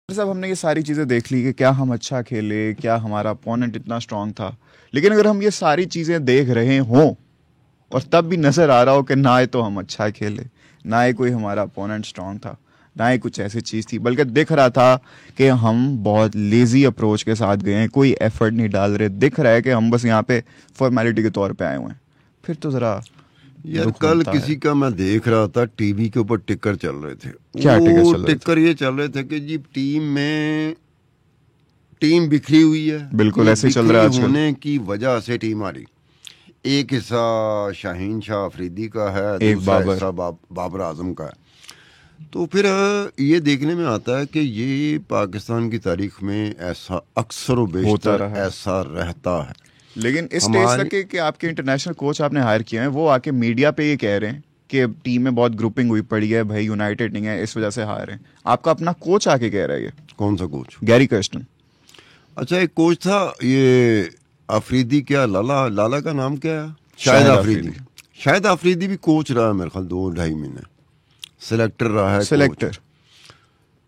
साहब हमने ये सारी चीज़ें देख ली कि क्या हम अच्छा खेले, क्या हमारा अपोनेंट इतना स्ट्रांग था। लेकिन अगर हम ये सारी चीज़ें देख रहे हों और तब भी नज़र आ रहा हो कि ना ही तो हम अच्छा खेले, ना ही कोई हमारा अपोनेंट स्ट्रांग था, ना ही कुछ ऐसी चीज़ थी, बल्कि दिख रहा था कि हम बहुत लेजी अप्रोच के साथ गए हैं, कोई एफर्ट नहीं डाल रहे, दिख रहा है कि हम बस यहाँ पे फॉर्मेलिटी के तौर पे आए हुए हैं, फिर तो ज़रा यार दुख कल बनता किसी है। का मैं देख रहा था टीवी के ऊपर टिकर चल रहे थे। क्या टिकट वो चल रहे थे? टिकर ये चल रहे थे कि जी टीम बिखरी हुई है। बिल्कुल ये ऐसे ही चल रहा बिखरी है आजकल। होने की वजह से टीम आ रही। एक हिस्सा शाहीन शाह अफरीदी का है, एक दूसरा बाबर। हिस्सा बाबर आजम का है। तो फिर ये देखने में आता है कि ये पाकिस्तान की तारीख में ऐसा अक्सर व होता बेशतर रहा है। ऐसा रहता है। लेकिन इस स्टेज हमारी तक कि आपके इंटरनेशनल कोच आपने हायर किए हैं, वो आके मीडिया पे ये कह रहे हैं कि टीम में बहुत ग्रुपिंग हुई पड़ी है भाई, यूनाइटेड नहीं है, इस वजह से हार हैं। आपका अपना कोच आके कह रहा है ये, कौन सा कोच? Gary Kirsten. अच्छा, एक कोच था ये अफरीदी, क्या लाला लाला का नाम क्या है? शाहिद शाहिद अफरीदी। शाहिद अफरीदी भी कोच रहा है मेरे ख्याल 2-2.5 महीने। सिलेक्टर रहा है, सिलेक्टर कोच।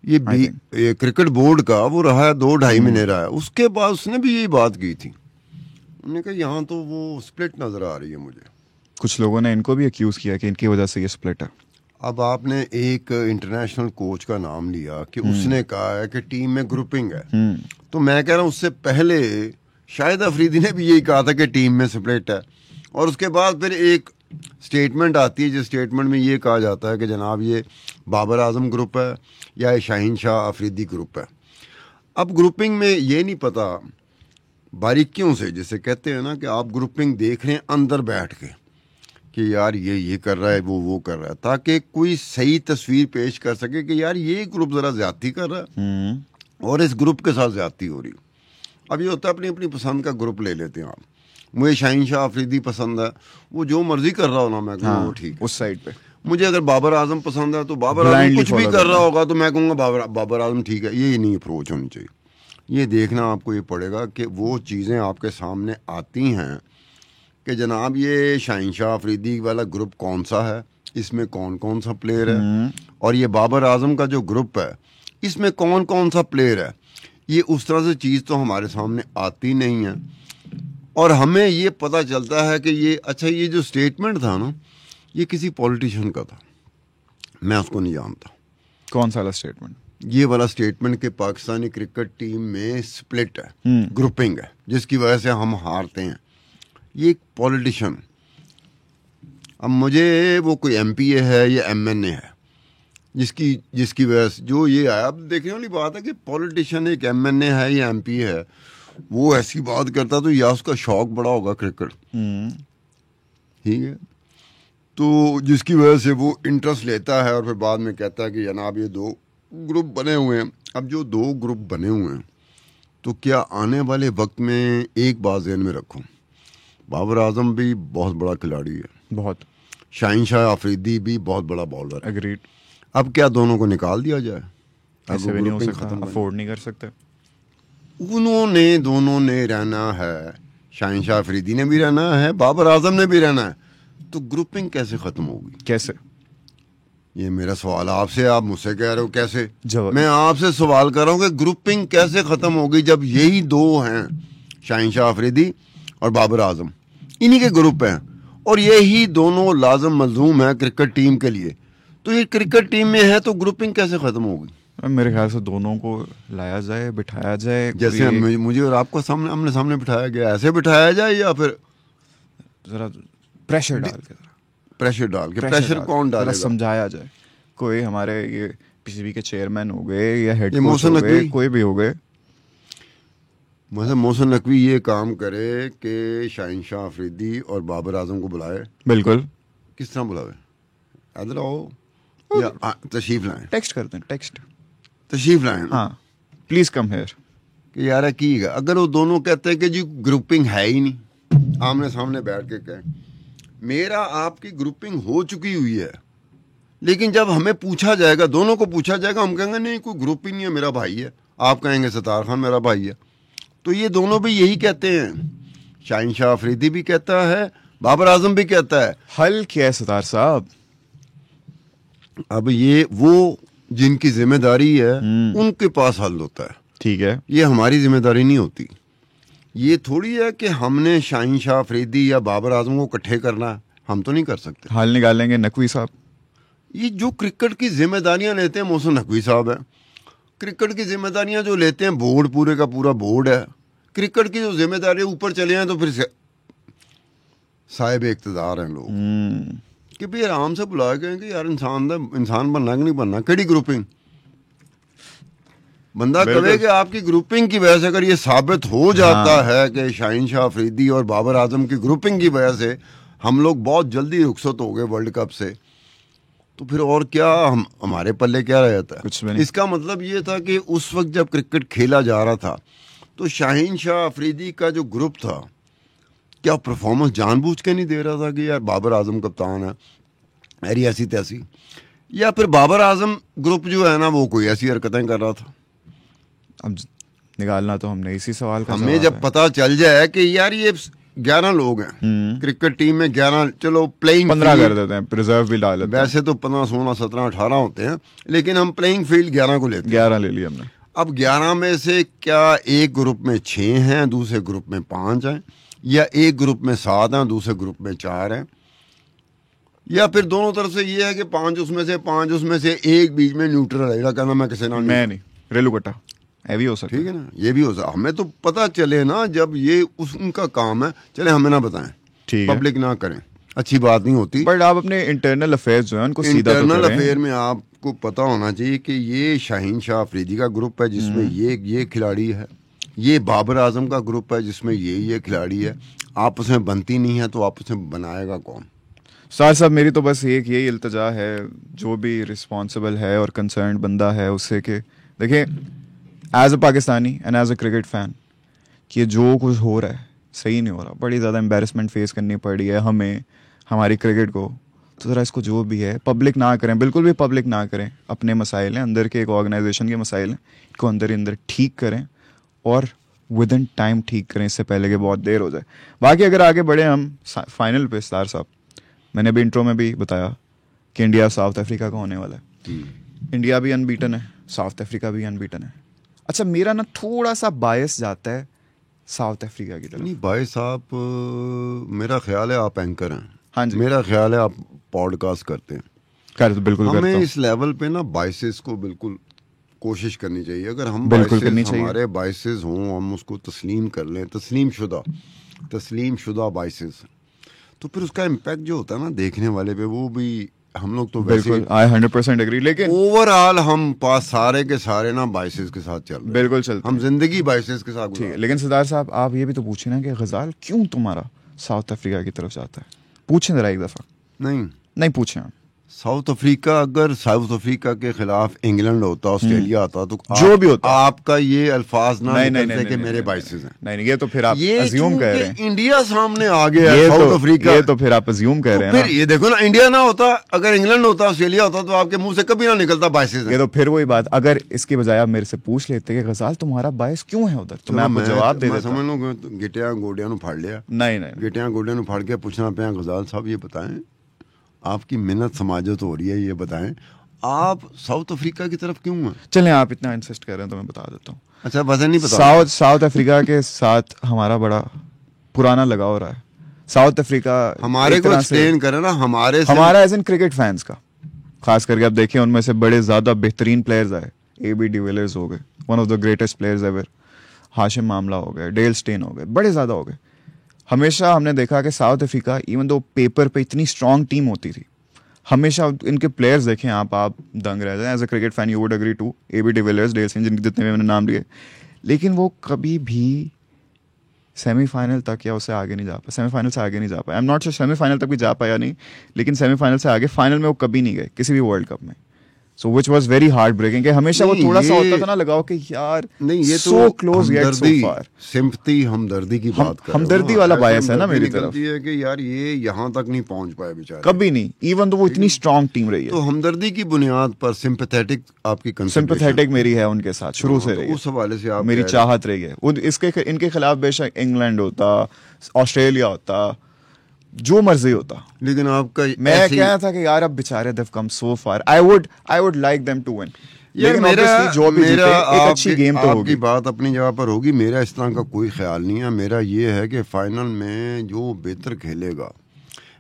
ये आई थिंक। ये क्रिकेट बोर्ड का वो रहा है 2-2.5 महीने रहा है। उसके बाद उसने भी यही बात की थी। उन्होंने कहा यहाँ तो वो स्प्लिट नजर आ रही है मुझे। कुछ लोगों ने इनको भी अक्यूज किया कि इनकी वजह से ये स्प्लिट है। अब आपने एक इंटरनेशनल कोच का नाम लिया कि उसने कहा है कि टीम में ग्रुपिंग है, तो मैं कह रहा हूँ उससे पहले शाहिद अफरीदी ने भी यही कहा था कि टीम में स्प्लिट है। और उसके बाद फिर एक स्टेटमेंट आती है जिस स्टेटमेंट में ये कहा जाता है कि जनाब ये बाबर आजम ग्रुप है या ये शाहीन शाह अफरीदी ग्रुप है। अब ग्रुपिंग में ये नहीं पता बारीकियों से, जिसे कहते हैं ना कि आप ग्रुपिंग देख रहे हैं अंदर बैठ के कि यार ये कर रहा है, वो कर रहा है, ताकि कोई सही तस्वीर पेश कर सके कि यार ये ग्रुप ज़रा ज्यादती कर रहा है और इस ग्रुप के साथ ज्यादती हो रही। अब ये होता है अपनी अपनी पसंद का ग्रुप ले लेते हैं आप। मुझे शाहीन शाह अफरीदी पसंद है, वो जो मर्जी कर रहा हो ना, मैं कहूँगा वो ठीक है। उस साइड पे मुझे अगर बाबर आजम पसंद है तो बाबर आजम Blindly कुछ भी follow कर करना रहा है। होगा तो मैं कहूँगा बाबर आजम ठीक है। ये नहीं अप्रोच होनी चाहिए। ये देखना आपको ये पड़ेगा कि वो चीज़ें आपके सामने आती हैं कि जनाब ये शाहीन शाह अफरीदी वाला ग्रुप कौन सा है, इसमें कौन कौन सा प्लेयर है, और ये बाबर आजम का जो ग्रुप है इसमें कौन कौन सा प्लेयर है। ये उस तरह से चीज़ तो हमारे सामने आती नहीं है। और हमें ये पता चलता है कि ये अच्छा, ये जो स्टेटमेंट था ना, ये किसी पॉलिटिशियन का था, मैं उसको नहीं जानता। कौन सा वाला स्टेटमेंट? ये वाला स्टेटमेंट कि पाकिस्तानी क्रिकेट टीम में स्प्लिट है, ग्रुपिंग है, जिसकी वजह से हम हारते हैं। ये एक पॉलिटिशियन, अब मुझे वो कोई एमपीए है या एमएनए है जिसकी वजह से जो ये आया। अब देखने वाली बात है कि पॉलिटिशियन एक एमएनए है या एमपी है, वो ऐसी बात करता तो या उसका शौक बड़ा होगा क्रिकेट, ठीक है, तो जिसकी वजह से वो इंटरेस्ट लेता है और फिर बाद में कहता है कि जनाब ये 2 ग्रुप बने हुए हैं। अब जो 2 ग्रुप बने हुए हैं, तो क्या आने वाले वक्त में एक बात ज़हन में रखो, बाबर आजम भी बहुत बड़ा खिलाड़ी है, बहुत। शाहीन शाह अफरीदी भी बहुत बड़ा बॉलर है। एग्रीड। अब क्या दोनों को निकाल दिया जाए? ऐसे भी नहीं हो सकता, अफोर्ड नहीं कर सकते। दोनों ने रहना है, शाहीन शाह अफरीदी ने भी रहना है, बाबर आजम ने भी रहना है, तो ग्रुपिंग कैसे खत्म होगी? कैसे? ये मेरा सवाल आपसे, आप मुझसे कह रहे हो कैसे। जवाब मैं आपसे सवाल कर रहा हूँ कि ग्रुपिंग कैसे खत्म होगी जब यही 2 हैं, शाहीन शाह अफरीदी और बाबर आजम, इन्हीं के ग्रुप हैं और यही दोनों लाजम मलजूम है क्रिकेट टीम के लिए। तो ये क्रिकेट टीम में है तो ग्रुपिंग कैसे खत्म होगी? मेरे ख्याल से दोनों को लाया जाए, बिठाया जाए, जैसे मुझे और आपको सामने आमने सामने बिठाया गया, ऐसे बिठाया जाए या फिर जरा प्रेशर डाल के, प्रेशर कौन जरा डालेगा? समझाया जाए। कोई हमारे ये पीसीबी के चेयरमैन हो गए या हेड कोच मोहसिन हो गए, नकवी। कोई भी हो गए, मोहसिन नकवी ये काम करे कि शाहीन शाह अफरीदी और बाबर आजम को बुलाए। बिल्कुल। किस तरह बुलावे? इधर आओ या तशरीफ लाएं? टेक्स्ट करते हैं, टेक्स्ट। तशरीफ लाएं। हाँ, प्लीज कम हियर। कि यार की अगर वो दोनों कहते हैं कि जी ग्रुपिंग है ही नहीं, आमने सामने बैठ के कहें मेरा आपकी ग्रुपिंग हो चुकी हुई है, लेकिन जब हमें पूछा जाएगा, दोनों को पूछा जाएगा, हम कहेंगे नहीं कोई ग्रुप ही नहीं है, मेरा भाई है। आप कहेंगे सतार खान मेरा भाई है। तो ये दोनों भी यही कहते हैं, शाहीन शाह अफरीदी भी कहता है, बाबर आजम भी कहता है। हल क्या है सतार साहब? अब ये वो जिनकी जिम्मेदारी है उनके पास हल होता है। ठीक है, ये हमारी जिम्मेदारी नहीं होती। ये थोड़ी है कि हमने शाहीन शाह अफरीदी या बाबर आजम को इकट्ठे करना है, हम तो नहीं कर सकते। हल निकालेंगे नकवी साहब। ये जो क्रिकेट की जिम्मेदारियां लेते हैं मोहसिन नकवी साहब है। क्रिकेट की जिम्मेदारियां जो लेते हैं बोर्ड, पूरे का पूरा बोर्ड है। क्रिकेट की जो जिम्मेदारी ऊपर चले हैं तो फिर साहिब इख्तियार हैं लोग कि भाई आराम से बुला के कि यार इंसान बनना कि नहीं बनना, केड़ी ग्रुपिंग। बंदा कहे कि आपकी ग्रुपिंग की वजह से अगर ये साबित हो जाता है कि शाहीन शाह अफरीदी और बाबर आजम की ग्रुपिंग की वजह से हम लोग बहुत जल्दी रुखसत हो गए वर्ल्ड कप से, तो फिर और क्या हमारे पल्ले क्या रह जाता है? कुछ भी नहीं। इसका मतलब ये था कि उस वक्त जब क्रिकेट खेला जा रहा था तो शाहीन शाह अफरीदी का जो ग्रुप था, क्या परफॉर्मेंस जानबूझ के नहीं दे रहा था कि यार बाबर आजम कप्तान है अरे ऐसी तैसी, या फिर बाबर आजम ग्रुप जो है ना वो कोई ऐसी हरकतें कर रहा था? अब निकालना तो हमने इसी सवाल का हमें जब पता चल जाए कि यार ये 11 लोग हैं क्रिकेट टीम में, 11 चलो प्लेइंग 15 कर देते हैं, रिजर्व भी डाल देते हैं। वैसे तो 15 16 17 18 होते हैं, लेकिन हम प्लेइंग फील्ड 11 को लेते हैं। 11 ले लिया हमने। अब 11 में से क्या एक ग्रुप में 6 हैं, दूसरे ग्रुप में 5 हैं, या एक ग्रुप में 7 हैं, दूसरे ग्रुप में 4 हैं, या फिर दोनों तरफ से ये है कि 5 उसमें से एक बीच में न्यूट्रल है, कहना मैं किसी ना मैं नहीं, रेलू कट्टा ये भी हो सकता है। ठीक है ना, ये भी हो सकता। हमें तो पता चले ना जब ये उनका काम है, चले हमें ना बताएं, ठीक है, पब्लिक ना करें, अच्छी बात नहीं होती। बट आप अपने इंटरनल अफेयर्स जो है उनको सीधा तो इंटरनल करें। अफेयर में आपको पता होना चाहिए कि ये शाहीन शाह अफरीदी का ग्रुप है जिसमें ये खिलाड़ी है, ये बाबर आजम का ग्रुप है जिसमें ये खिलाड़ी है। आपस में बनती नहीं है तो आपस में बनाएगा कौन? सार साहब मेरी तो बस एक यही इल्तजा है, जो भी रिस्पॉन्सिबल है और कंसर्न बंदा है उससे, कि देखिए as a Pakistani and as a cricket fan कि जो कुछ हो रहा है सही नहीं हो रहा, बड़ी ज़्यादा एम्बेरसमेंट फेस करनी पड़ी है हमें, हमारी क्रिकेट को। तो ज़रा इसको जो भी है पब्लिक ना करें, बिल्कुल भी पब्लिक ना करें। अपने मसाइल हैं अंदर के, एक ऑर्गेनाइजेशन के मसाइल हैं, इनको अंदर ही अंदर ठीक करें और विद इन टाइम ठीक करें, इससे पहले कि बहुत देर हो जाए। बाकी अगर आगे बढ़े हम फाइनल पे, स्टार साहब मैंने अभी इंट्रो में भी बताया कि इंडिया साउथ अफ्रीका का होने वाला है। इंडिया भी अनबीटन है, साउथ अफ्रीका भी अनबीटन है। अच्छा मेरा ना थोड़ा सा बायस जाता है साउथ अफ्रीका की तरफ। नहीं बायस आप, मेरा ख्याल है आप एंकर हैं। हाँ जी, मेरा ख्याल है आप पॉडकास्ट करते हैं। बिल्कुल करता हमें हूं। इस लेवल पे ना बायसेस को बिल्कुल कोशिश करनी चाहिए। अगर हम बिल्कुल करनी चाहिए। हमारे बायसेस हों, हम उसको तस्लीम कर लें, तस्लीम शुदा बायसेस, तो फिर उसका इम्पैक्ट जो होता है ना देखने वाले पे, वो भी हम लोग तो वैसे बिल्कुल आई 100% एग्री, लेकिन ओवरऑल हम पास सारे के सारे ना बायसेस के साथ चल रहे हैं। बिल्कुल चलते हम जिंदगी बायसेस के साथ ठीक गुजार है। लेकिन सरदार साहब आप ये भी तो पूछे ना कि गजाल क्यों तुम्हारा साउथ अफ्रीका की तरफ जाता है, पूछें जरा एक दफा। नहीं पूछें आप। साउथ अफ्रीका, अगर साउथ अफ्रीका के खिलाफ इंग्लैंड होता, ऑस्ट्रेलिया होता, तो जो भी होता, आपका ये अल्फाज ना नहीं निकलते कि मेरे बाइसेस हैं। नहीं, ये तो फिर आप अज्यूम कर रहे हैं। इंडिया सामने आ गया है, साउथ अफ्रीका, ये तो फिर आप अज्यूम कर रहे हैं। फिर ये देखो ना, इंडिया ना होता, अगर इंग्लैंड होता, ऑस्ट्रेलिया होता, तो आपके मुंह से कभी ना निकलता बाइसेस हैं। ये तो फिर वही बात, अगर इसके बजाय आप मेरे से पूछ लेते कि गजाल तुम्हारा बायस क्यों है उधर, तो मैं आपको जवाब दे देता। समझ लो गिटिया गोडिया नु फाड़ लिया। नहीं, गिटिया गोडिया नु फाड़ के पूछना पे, गजाल साहब ये बताएं, आपकी मिन्नत समाजत हो रही है, ये बताएं आप साउथ अफ्रीका की तरफ क्यों हैं? चलें आप इतना इंसिस्ट कर रहे हैं तो मैं बता देता हूँ। अच्छा वजह नहीं पता। साउथ अफ्रीका के साथ हमारा बड़ा पुराना लगाव रहा है। साउथ अफ्रीका हमारे को एक्सप्लेन करें ना, हमारा एज इन क्रिकेट फैंस का, खास करके आप देखिए उनमें से बड़े ज्यादा बेहतरीन प्लेयर्स आए। AB डिविलियर्स हो गए, one of the greatest players ever, Hashim मामला हो गए, डेल स्टेन हो गए, बड़े ज्यादा हो गए। हमेशा हमने देखा कि south Africa even though paper पे इतनी स्ट्रांग टीम होती थी, हमेशा इनके प्लेयर्स देखें आप दंग रह जाए। As a cricket fan you would agree to, AB de Villiers, Dale Steyn, जिनके जितने भी मैंने नाम लिए, लेकिन वो कभी भी सेमीफाइनल तक या उससे आगे नहीं जा पाया, सेमीफाइनल से आगे नहीं जा पाया। I am not sure semifinal तक भी जा पाया नहीं, लेकिन सेमीफाइनल से आगे फाइनल में वो कभी नहीं गए किसी भी वर्ल्ड कप में। So which was very heart breaking. हमेशा वो थोड़ा सा होता था ना लगाओ कि यार नहीं, ये सो तो क्लोज येट सो फार, सिंपैथी, हमदर्दी की बात कर रहे हो। हमदर्दी वाला बायस है ना मेरी तरफ, है कि यार ये यहाँ तक नहीं पहुंच पाए बेचारे, कभी नहीं, इवन तो वो इतनी स्ट्रांग टीम रही है। तो हमदर्दी की बुनियाद पर सिंपैथेटिक आपकी सिंपैथेटिक मेरी है उनके साथ शुरू से रही है, उस हवाले से आप मेरी चाहत रही है। इसके इनके खिलाफ बेशक इंग्लैंड होता, ऑस्ट्रेलिया होता, जो मर्जी होता। लेकिन आपका मैं कह रहा था कि यार अब बेचारे they've come so far, I would like them to win। लेकिन obviously जो भी जीते एक अच्छी गेम तो होगी। आपकी बात अपनी जगह पर होगी, मेरा इस तरह का कोई ख्याल नहीं है। मेरा ये है कि फाइनल में जो बेहतर खेलेगा,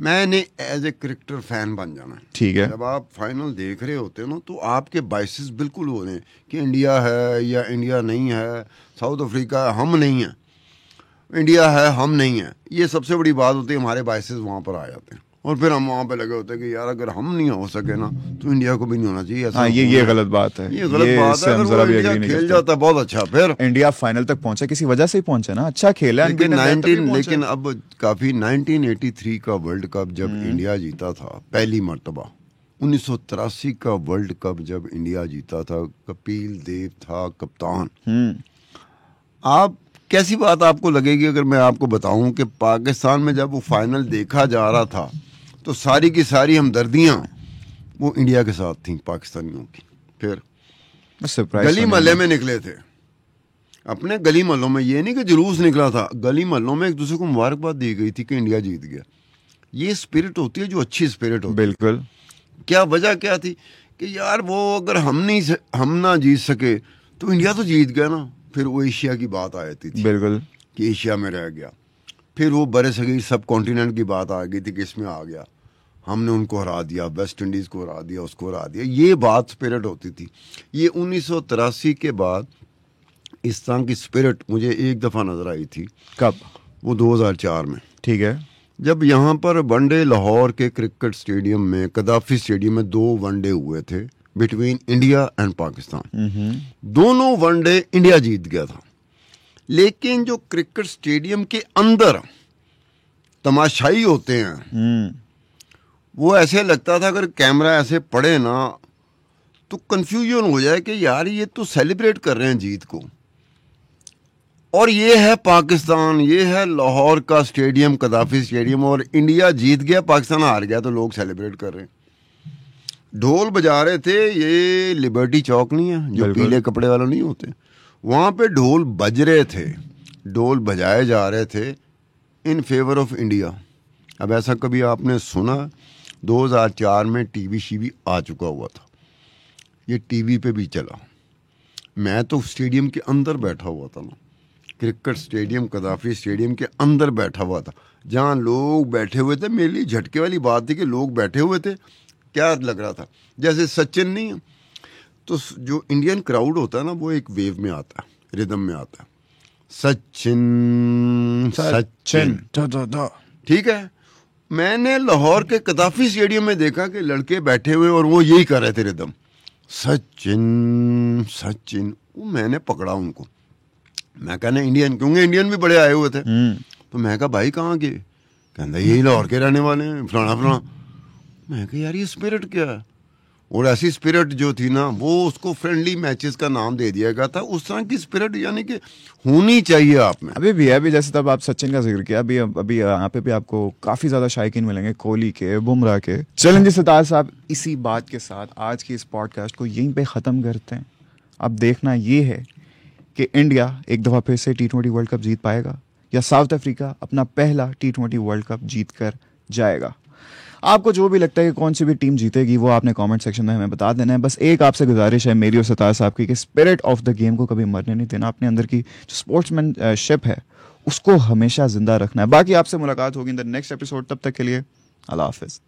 मैंने एज ए क्रिकेटर फैन बन जाना है। ठीक है। जब आप फाइनल देख रहे होते हो ना, तो आपके बाइसेस बिल्कुल हो रहे हैं कि इंडिया है या इंडिया नहीं है, साउथ अफ्रीका हम नहीं है, इंडिया है हम नहीं है। ये सबसे बड़ी बात होती है, हमारे बाइसेस वहाँ पर आ जाते हैं और फिर हम वहाँ पे लगे होते हैं कि यार अगर हम नहीं हो सके ना तो इंडिया को भी नहीं होना चाहिए। हाँ, ये गलत बात है। ये गलत बात है। अगर वो इंडिया खेल जाता है बहुत अच्छा, फिर इंडिया फाइनल तक पहुंचा किसी वजह से ही पहुंचा ना, अच्छा खेला। लेकिन अब काफी 1983 का वर्ल्ड कप जब इंडिया जीता था पहली मर्तबा, 1983 का वर्ल्ड कप जब इंडिया जीता था, कपिल देव था कप्तान। आप कैसी बात आपको लगेगी अगर मैं आपको बताऊं कि पाकिस्तान में जब वो फाइनल देखा जा रहा था तो सारी की सारी हमदर्दियां वो इंडिया के साथ थी पाकिस्तानियों की। फिर गली मोहल्ले में निकले थे, अपने गली मोहल्लों में, ये नहीं कि जुलूस निकला था, गली मोहल्लों में एक दूसरे को मुबारकबाद दी गई थी कि इंडिया जीत गया। ये स्पिरिट होती है जो अच्छी स्पिरिट होती है। बिल्कुल। क्या वजह क्या थी कि यार वो अगर हम ना जीत सके तो इंडिया तो जीत गया ना। फिर वो एशिया की बात आ जाती थी, बिल्कुल, कि एशिया में रह गया। फिर वो बड़े सगीर सब कॉन्टिनेंट की बात आ गई थी कि इसमें आ गया, हमने उनको हरा दिया, वेस्ट इंडीज़ को हरा दिया, उसको हरा दिया। ये बात स्पिरिट होती थी। ये 1983 के बाद इस तरह की स्पिरिट मुझे एक दफ़ा नज़र आई थी। कब? वो 2004 में। ठीक है। जब यहाँ पर वनडे लाहौर के क्रिकेट स्टेडियम में, कदाफी स्टेडियम में 2 वनडे हुए थे बिटवीन इंडिया एंड पाकिस्तान। दोनों वनडे इंडिया जीत गया था। लेकिन जो क्रिकेट स्टेडियम के अंदर तमाशाई होते हैं, वो ऐसे लगता था अगर कैमरा ऐसे पड़े ना तो कंफ्यूजन हो जाए कि यार ये तो सेलिब्रेट कर रहे हैं जीत को, और ये है पाकिस्तान, ये है लाहौर का स्टेडियम, कदाफी स्टेडियम, और इंडिया जीत गया, पाकिस्तान हार गया, तो लोग सेलिब्रेट कर रहे हैं, ढोल बजा रहे थे। ये लिबर्टी चौक नहीं है जो पीले कपड़े वाले नहीं होते, वहाँ पे ढोल बज रहे थे, ढोल बजाए जा रहे थे इन फेवर ऑफ इंडिया। अब ऐसा कभी आपने सुना? 2004 में टीवी शीवी आ चुका हुआ था, ये टीवी पे भी चला। मैं तो स्टेडियम के अंदर बैठा हुआ था ना, क्रिकेट स्टेडियम, कदाफी स्टेडियम के अंदर बैठा हुआ था, जहाँ लोग बैठे हुए थे। मेरे लिए झटके वाली बात थी कि लोग बैठे हुए थे। क्या लग रहा था जैसे सचिन नहीं, तो जो इंडियन क्राउड होता है ना, वो एक वेव में आता है, रिदम में आता है, सचिन सचिन, ठीक है। मैंने लाहौर के कदाफी स्टेडियम में देखा कि लड़के बैठे हुए और वो यही कर रहे थे रिदम, सचिन सचिन। वो मैंने पकड़ा उनको, मैं कहना इंडियन, क्योंकि इंडियन भी बड़े आए हुए थे। तो मैं कहा भाई कहाँ के? कहता यही लाहौर के रहने वाले हैं, फलाना फलाना। मैं कहा यार ये स्पिरिट क्या है? और ऐसी स्पिरिट जो थी ना, वो उसको फ्रेंडली मैचेस का नाम दे दिया गया था। उस तरह की स्पिरिट यानी कि होनी चाहिए आप में। अभी भी है, अभी जैसे तब आप सचिन का जिक्र किया, अभी यहाँ पे भी आपको काफी ज्यादा शायकीन मिलेंगे, कोहली के, बुमराह के। चलें जी सितार साहब, इसी बात के साथ आज की इस पॉडकास्ट को यहीं पे खत्म करते हैं। अब देखना ये है कि इंडिया एक दफा फिर से T20 वर्ल्ड कप जीत पाएगा या साउथ अफ्रीका अपना पहला T20 वर्ल्ड कप जीत कर जाएगा। आपको जो भी लगता है कि कौन सी भी टीम जीतेगी, वो आपने कमेंट सेक्शन में हमें बता देना है। बस एक आपसे गुजारिश है मेरी और सितार साहब की कि स्पिरिट ऑफ द गेम को कभी मरने नहीं देना, अपने अंदर की जो स्पोर्ट्समैनशिप है उसको हमेशा जिंदा रखना है। बाकी आपसे मुलाकात होगी इन द नेक्स्ट एपिसोड, तब तक के लिए अल्लाह हाफिज।